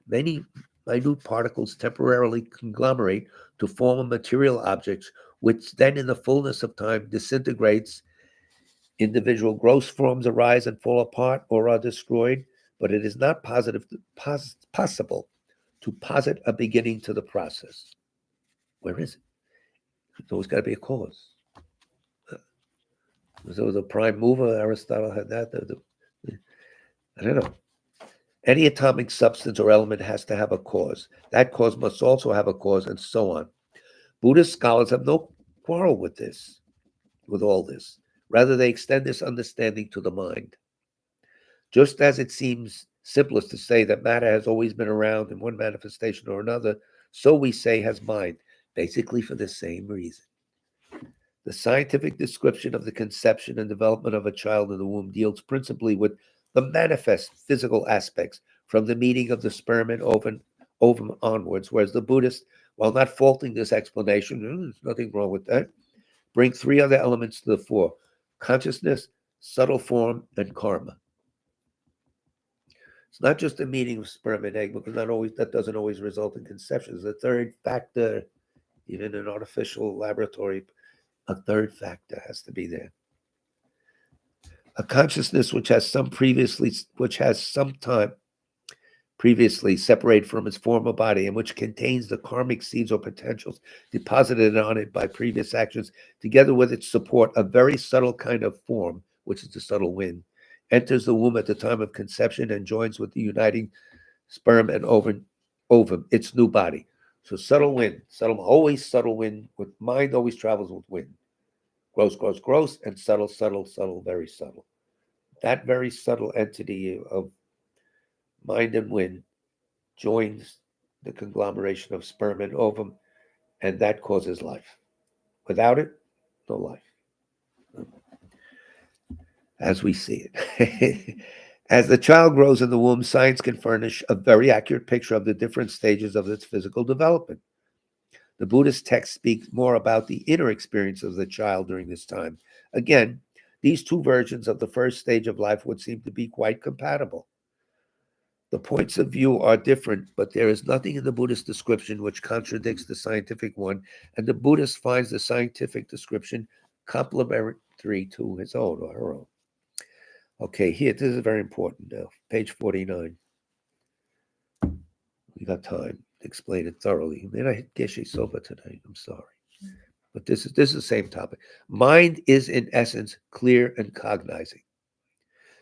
Speaker 1: Many minute particles temporarily conglomerate to form a material object, which then in the fullness of time disintegrates. Individual gross forms arise and fall apart or are destroyed, but it is not possible to posit a beginning to the process. Where is it? There's always got to be a cause. So the prime mover, Aristotle had that. I don't know. Any atomic substance or element has to have a cause. That cause must also have a cause, and so on. Buddhist scholars have no quarrel with all this. Rather, they extend this understanding to the mind. Just as it seems simplest to say that matter has always been around in one manifestation or another, so we say has mind, basically for the same reason. The scientific description of the conception and development of a child in the womb deals principally with the manifest physical aspects from the meeting of the sperm and ovum onwards, whereas the Buddhists, while not faulting this explanation, there's nothing wrong with that, bring three other elements to the fore: consciousness, subtle form, and karma. It's not just a meeting of sperm and egg, because that doesn't always result in conception. There's a third factor, even in an artificial laboratory. A third factor has to be there. A consciousness which has some time previously separated from its former body, and which contains the karmic seeds or potentials deposited on it by previous actions, together with its support, a very subtle kind of form, which is the subtle wind, enters the womb at the time of conception and joins with the uniting sperm and ovum, its new body. So subtle wind, always subtle wind. With mind always travels with wind. Gross, gross, gross, and subtle, subtle, subtle, very subtle. That very subtle entity of mind and wind joins the conglomeration of sperm and ovum, and that causes life. Without it, no life, as we see it. As the child grows in the womb, science can furnish a very accurate picture of the different stages of its physical development. The Buddhist text speaks more about the inner experience of the child during this time. Again, these two versions of the first stage of life would seem to be quite compatible. The points of view are different, but there is nothing in the Buddhist description which contradicts the scientific one, and the Buddhist finds the scientific description complementary to his own or her own. Okay, here, this is very important now. Page 49. We got time to explain it thoroughly. I mean, I hit Geshe Soba today. I'm sorry. But this is the same topic. Mind is, in essence, clear and cognizing.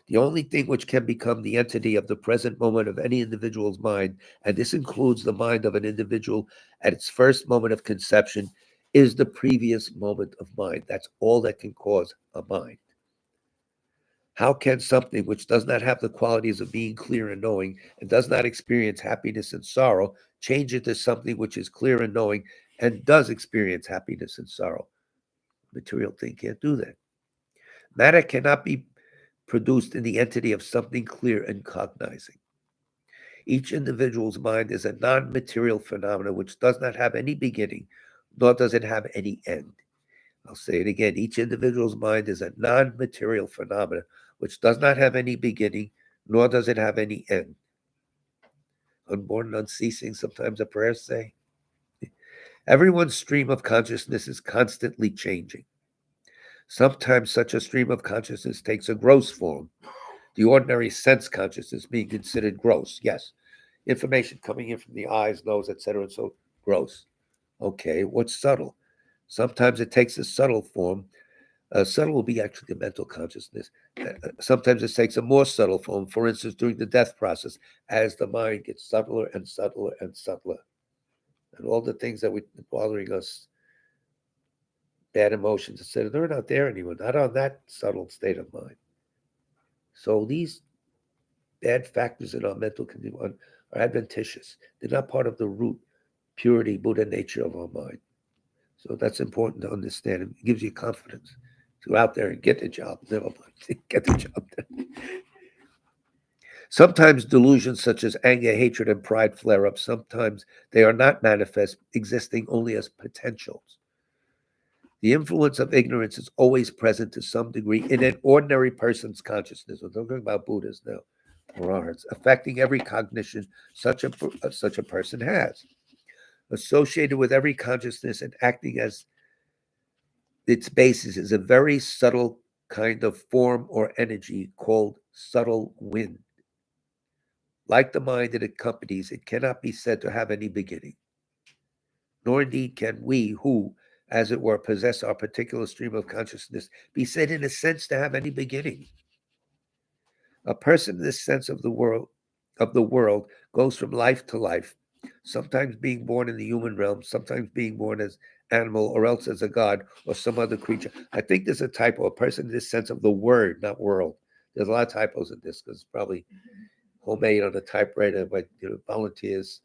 Speaker 1: The only thing which can become the entity of the present moment of any individual's mind, and this includes the mind of an individual at its first moment of conception, is the previous moment of mind. That's all that can cause a mind. How can something which does not have the qualities of being clear and knowing and does not experience happiness and sorrow change into something which is clear and knowing and does experience happiness and sorrow? Material thing can't do that. Matter cannot be produced in the entity of something clear and cognizing. Each individual's mind is a non-material phenomenon which does not have any beginning, nor does it have any end. I'll say it again. Each individual's mind is a non-material phenomenon which does not have any beginning, nor does it have any end. Unborn and unceasing, sometimes a prayer say. Everyone's stream of consciousness is constantly changing. Sometimes such a stream of consciousness takes a gross form. The ordinary sense consciousness being considered gross, yes. Information coming in from the eyes, nose, etc., and so gross. Okay, what's subtle? Sometimes it takes a subtle form. Subtle will be actually the mental consciousness. Sometimes it takes a more subtle form, for instance, during the death process, as the mind gets subtler and subtler and subtler. And all the things that were bothering us, bad emotions, etc., they're not there anymore, not on that subtle state of mind. So these bad factors in our mental condition are adventitious. They're not part of the root, purity, Buddha nature of our mind. So that's important to understand. It gives you confidence to go out there and get the job. Never mind, get the job done. Sometimes delusions such as anger, hatred, and pride flare up. Sometimes they are not manifest, existing only as potentials. The influence of ignorance is always present to some degree in an ordinary person's consciousness. We're talking about Buddhas now, or ours, affecting every cognition such a person has. Associated with every consciousness and acting as its basis is a very subtle kind of form or energy called subtle wind. Like the mind it accompanies, it cannot be said to have any beginning. Nor indeed can we, who, as it were, possess our particular stream of consciousness, be said in a sense to have any beginning. A person in this sense of the world goes from life to life, sometimes being born in the human realm, sometimes being born as animal, or else as a god or some other creature. I think there's a typo. A person in this sense of the word, not world. There's a lot of typos in this because it's probably homemade on a typewriter by volunteers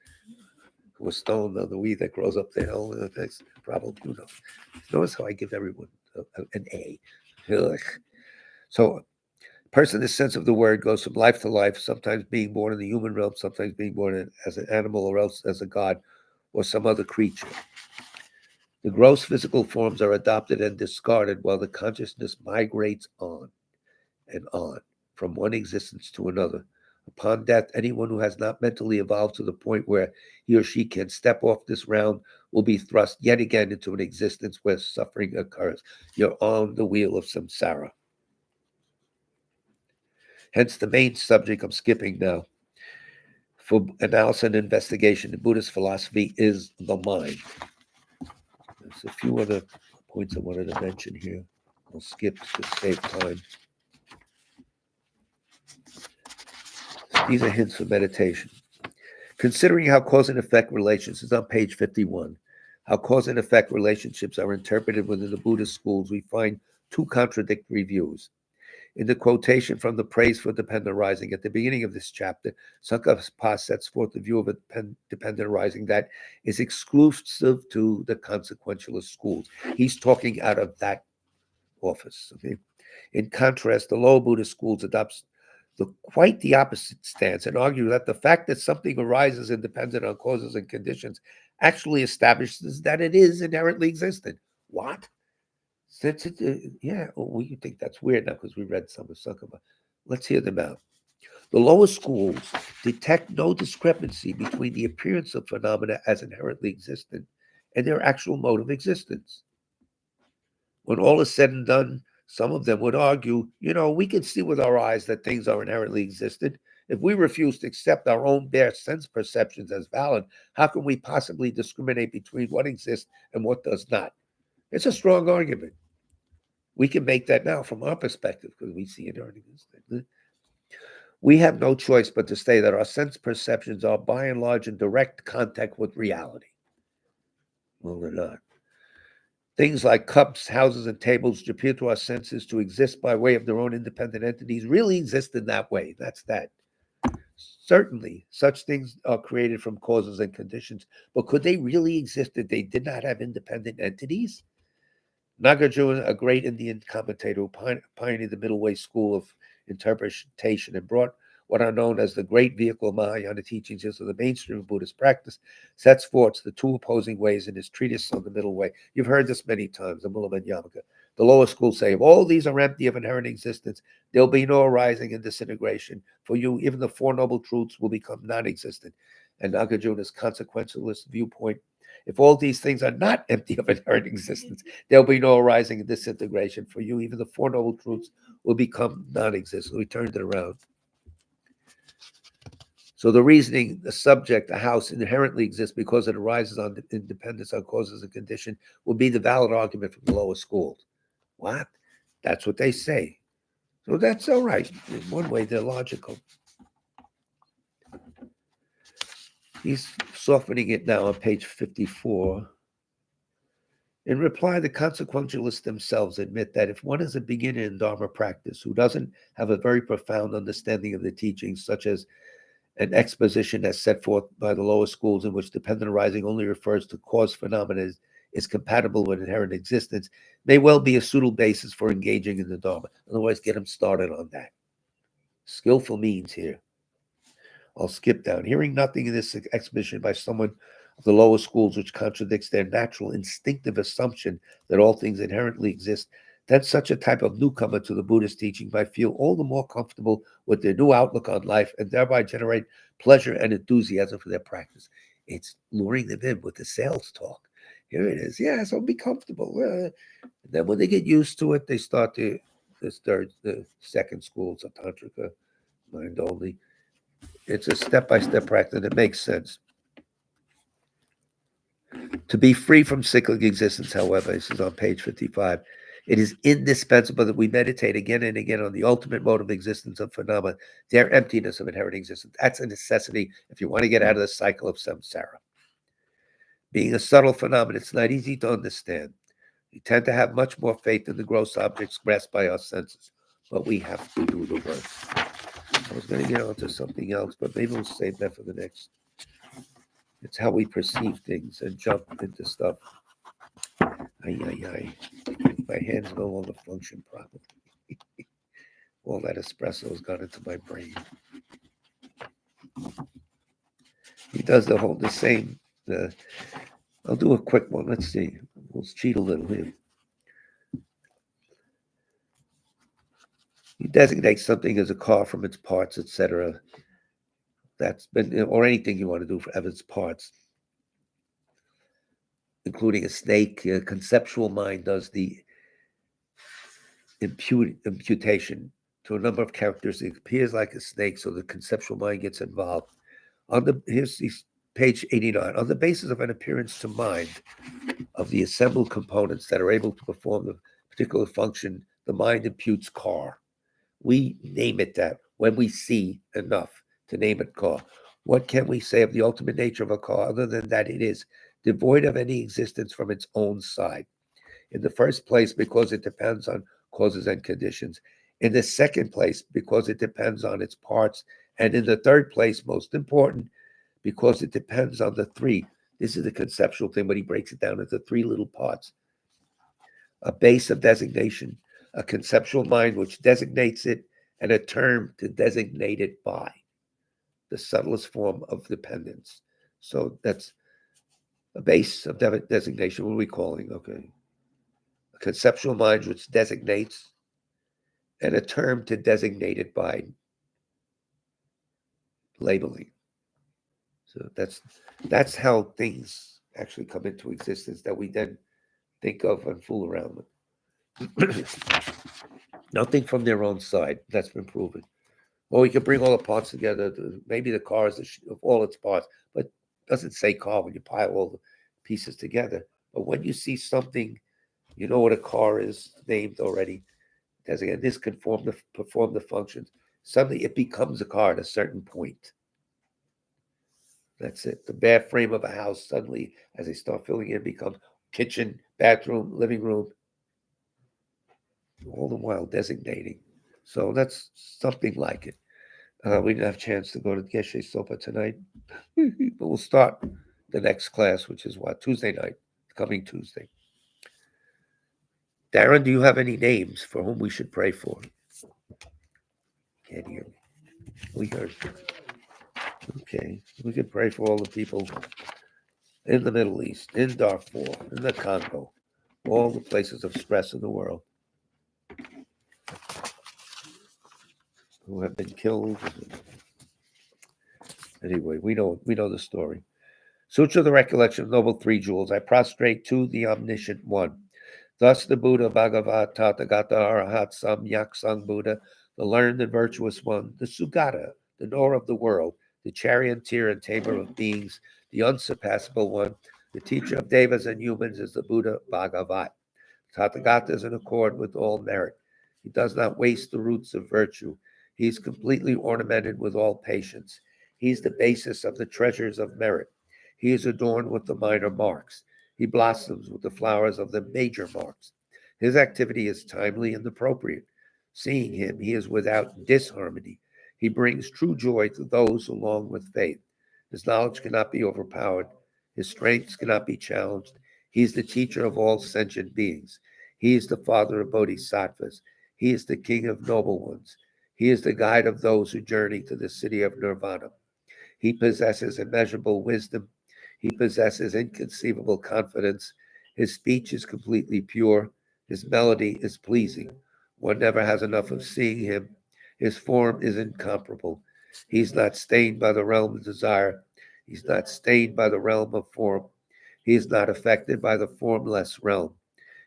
Speaker 1: who were stoned on the weed that grows up the hill. That's probably, Notice how I give everyone an A. So person in the sense of the word goes from life to life, sometimes being born in the human realm, sometimes being born as an animal or else as a god or some other creature. The gross physical forms are adopted and discarded while the consciousness migrates on and on from one existence to another. Upon death, anyone who has not mentally evolved to the point where he or she can step off this round will be thrust yet again into an existence where suffering occurs. You're on the wheel of samsara. Hence, the main subject I'm skipping now for analysis and investigation in Buddhist philosophy is the mind. There's a few other points I wanted to mention here. I'll skip to save time. These are hints for meditation. Considering how cause and effect relations is on page 51. How cause and effect relationships are interpreted within the Buddhist schools, we find two contradictory views. In the quotation from the Praise for Dependent Arising at the beginning of this chapter, Tsongkhapa sets forth the view of a dependent arising that is exclusive to the consequentialist schools. He's talking out of that office. Okay? In contrast, the lower Buddhist schools adopts quite the opposite stance and argue that the fact that something arises independent on causes and conditions actually establishes that it is inherently existent. What? Since we think that's weird now because we read some of Tsongkhapa. Let's hear them out. The lower schools detect no discrepancy between the appearance of phenomena as inherently existent and their actual mode of existence. When all is said and done, some of them would argue, we can see with our eyes that things are inherently existent. If we refuse to accept our own bare sense perceptions as valid, how can we possibly discriminate between what exists and what does not? It's a strong argument. We can make that now from our perspective because we see it already existing. We have no choice but to say that our sense perceptions are by and large in direct contact with reality. Well, they're not. Things like cups, houses, and tables which appear to our senses to exist by way of their own independent entities really exist in that way. That's that. Certainly, such things are created from causes and conditions, but could they really exist if they did not have independent entities? Nagarjuna, a great Indian commentator who pioneered the middle way school of interpretation and brought what are known as the great vehicle of Mahayana teachings into the mainstream of Buddhist practice, sets forth the two opposing ways in his treatise on the middle way. You've heard this many times, the Mullah Yamaka. The lower schools say, if all these are empty of inherent existence, there'll be no arising and disintegration. For you, even the Four Noble Truths will become non-existent. And Nagarjuna's consequentialist viewpoint, if all these things are not empty of inherent existence, there'll be no arising and disintegration. For you, even the Four Noble Truths will become non-existent. We turned it around. So the reasoning, the subject, a house inherently exists because it arises on independence on causes and condition will be the valid argument from the lower schools. What? That's what they say. So that's all right. In one way, they're logical. He's softening it now on page 54. In reply, the consequentialists themselves admit that if one is a beginner in Dharma practice who doesn't have a very profound understanding of the teachings, such as an exposition as set forth by the lower schools in which dependent arising only refers to cause phenomena is compatible with inherent existence, may well be a suitable basis for engaging in the Dharma. Otherwise, get them started on that. Skillful means here. I'll skip down. Hearing nothing in this exposition by someone of the lower schools which contradicts their natural instinctive assumption that all things inherently exist, then such a type of newcomer to the Buddhist teaching might feel all the more comfortable with their new outlook on life and thereby generate pleasure and enthusiasm for their practice. It's luring them in with the sales talk. Here it is. Yeah, so be comfortable. And then when they get used to it, they start the second school, it's a tantrika, mind only. It's a step-by-step practice. It makes sense. To be free from cyclic existence, however, this is on page 55, it is indispensable that we meditate again and again on the ultimate mode of existence of phenomena, their emptiness of inherent existence. That's a necessity if you want to get out of the cycle of samsara. Being a subtle phenomenon, it's not easy to understand. We tend to have much more faith in the gross objects grasped by our senses, but we have to do the work. I was going to get on to something else, but maybe we'll save that for the next. It's how we perceive things and jump into stuff. My hands no longer function properly. All that espresso has gone into my brain. He does the same. I'll do a quick one. Let's see. We'll cheat a little here. He designates something as a car from its parts, etc. That's been, or anything you want to do for its parts, including a snake. Conceptual mind does the imputation to a number of characters. It appears like a snake, so the conceptual mind gets involved. Here's page 89. On the basis of an appearance to mind of the assembled components that are able to perform the particular function, the mind imputes car. We name it that when we see enough to name it car. What can we say of the ultimate nature of a car other than that it is devoid of any existence from its own side? In the first place, because it depends on causes and conditions. In the second place, because it depends on its parts. And in the third place, most important, because it depends on the three. This is the conceptual thing, but he breaks it down into three little parts. A base of designation, a conceptual mind which designates it, and a term to designate it by, the subtlest form of dependence. So that's a base of designation. What are we calling? Okay. A conceptual mind which designates, and a term to designate it by, labeling. So that's how things actually come into existence that we then think of and fool around with. Nothing from their own side. That's been proven. Or we can bring all the parts together. Maybe the car is of all its parts, but it doesn't say car when you pile all the pieces together. But when you see something, you know what a car is named already. Again, this can perform the functions. Suddenly it becomes a car at a certain point. That's it. The bare frame of a house suddenly, as they start filling in, becomes kitchen, bathroom, living room, all the while designating. So that's something like it. We didn't have a chance to go to Geshe Sopa tonight, but we'll start the next class, which is what? Tuesday night, coming Tuesday. Darren, do you have any names for whom we should pray for? Can't hear me. We heard. Okay, we could pray for all the people in the Middle East, in Darfur, in the Congo, all the places of stress in the world who have been killed. Anyway, we know the story. Sutra of the Recollection of Noble Three Jewels. I prostrate to the Omniscient One. Thus the Buddha, Bhagavat, Tathagata, Arahat, Samyak Sang Buddha, the learned and virtuous one, the Sugata, the knower of the world, the charioteer and tamer of beings, the unsurpassable one, the teacher of devas and humans is the Buddha Bhagavat. Tathagata is in accord with all merit. He does not waste the roots of virtue. He is completely ornamented with all patience. He is the basis of the treasures of merit. He is adorned with the minor marks. He blossoms with the flowers of the major marks. His activity is timely and appropriate. Seeing him, he is without disharmony. He brings true joy to those who long with faith. His knowledge cannot be overpowered. His strengths cannot be challenged. He is the teacher of all sentient beings. He is the father of bodhisattvas. He is the king of noble ones. He is the guide of those who journey to the city of nirvana. He possesses immeasurable wisdom. He possesses inconceivable confidence. His speech is completely pure. His melody is pleasing. One never has enough of seeing him. His form is incomparable. He's not stained by the realm of desire. He's not stained by the realm of form. He is not affected by the formless realm.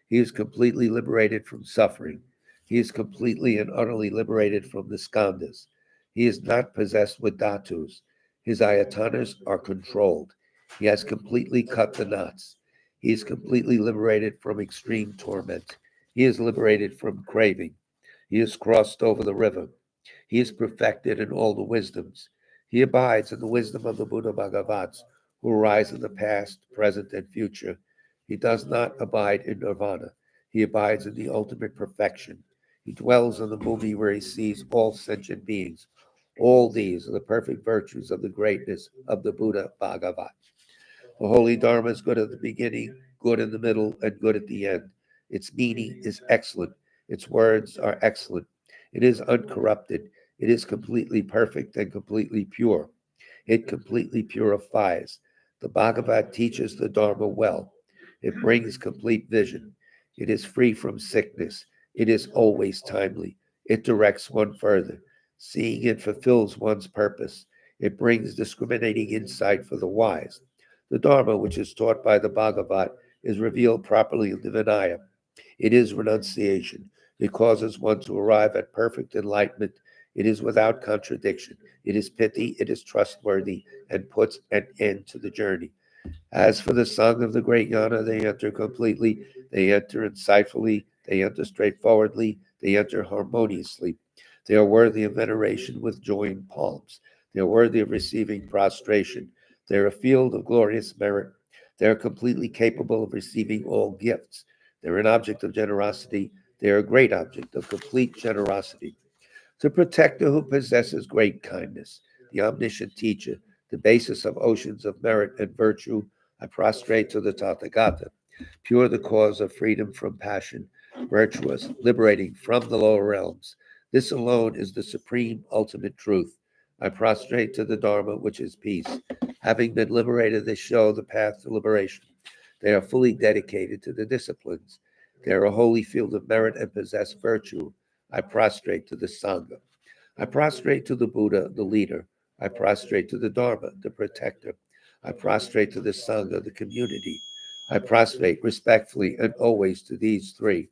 Speaker 1: He is completely liberated from suffering. He is completely and utterly liberated from the skandhas. He is not possessed with dhatus. His ayatanas are controlled. He has completely cut the knots. He is completely liberated from extreme torment. He is liberated from craving. He has crossed over the river. He is perfected in all the wisdoms. He abides in the wisdom of the Buddha Bhagavats, who arise in the past, present, and future. He does not abide in nirvana. He abides in the ultimate perfection. He dwells on the bhumi where he sees all sentient beings. All these are the perfect virtues of the greatness of the Buddha Bhagavat. The holy Dharma is good at the beginning, good in the middle, and good at the end. Its meaning is excellent. Its words are excellent. It is uncorrupted. It is completely perfect and completely pure. It completely purifies. The Bhagavat teaches the Dharma well. It brings complete vision. It is free from sickness. It is always timely. It directs one further. Seeing it fulfills one's purpose. It brings discriminating insight for the wise. The Dharma, which is taught by the Bhagavat, is revealed properly in the Vinaya. It is renunciation. It causes one to arrive at perfect enlightenment. It is without contradiction. It is pithy. It is trustworthy and puts an end to the journey. As for the song of the great Yana, they enter completely. They enter insightfully. They enter straightforwardly. They enter harmoniously. They are worthy of veneration with joined palms. They're worthy of receiving prostration. They're a field of glorious merit. They're completely capable of receiving all gifts. They're an object of generosity. They're a great object of complete generosity. The protector who possesses great kindness, the omniscient teacher, the basis of oceans of merit and virtue, I prostrate to the Tathagata, pure the cause of freedom from passion, virtuous, liberating from the lower realms. This alone is the supreme ultimate truth. I prostrate to the Dharma, which is peace. Having been liberated, they show the path to liberation. They are fully dedicated to the disciplines. They are a holy field of merit and possess virtue. I prostrate to the Sangha. I prostrate to the Buddha, the leader. I prostrate to the Dharma, the protector. I prostrate to the Sangha, the community. I prostrate respectfully and always to these three.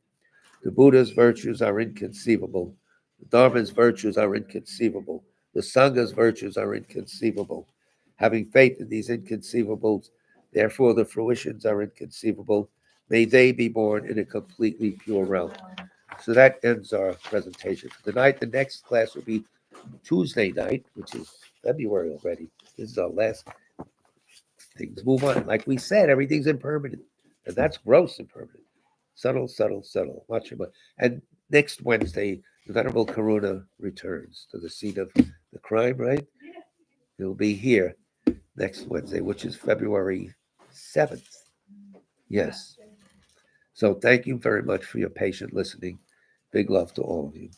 Speaker 1: The Buddha's virtues are inconceivable. The Dharma's virtues are inconceivable. The Sangha's virtues are inconceivable. Having faith in these inconceivables, therefore the fruitions are inconceivable. May they be born in a completely pure realm. So that ends our presentation for tonight. The next class will be Tuesday night, which is February already. This is our last. Things move on. Like we said, everything's impermanent. And that's gross impermanent. Subtle, subtle, subtle. Watch your. And next Wednesday, the Venerable Karuna returns to the scene of the crime, right? He'll be here next Wednesday, which is February 7th. Yes. So thank you very much for your patient listening. Big love to all of you.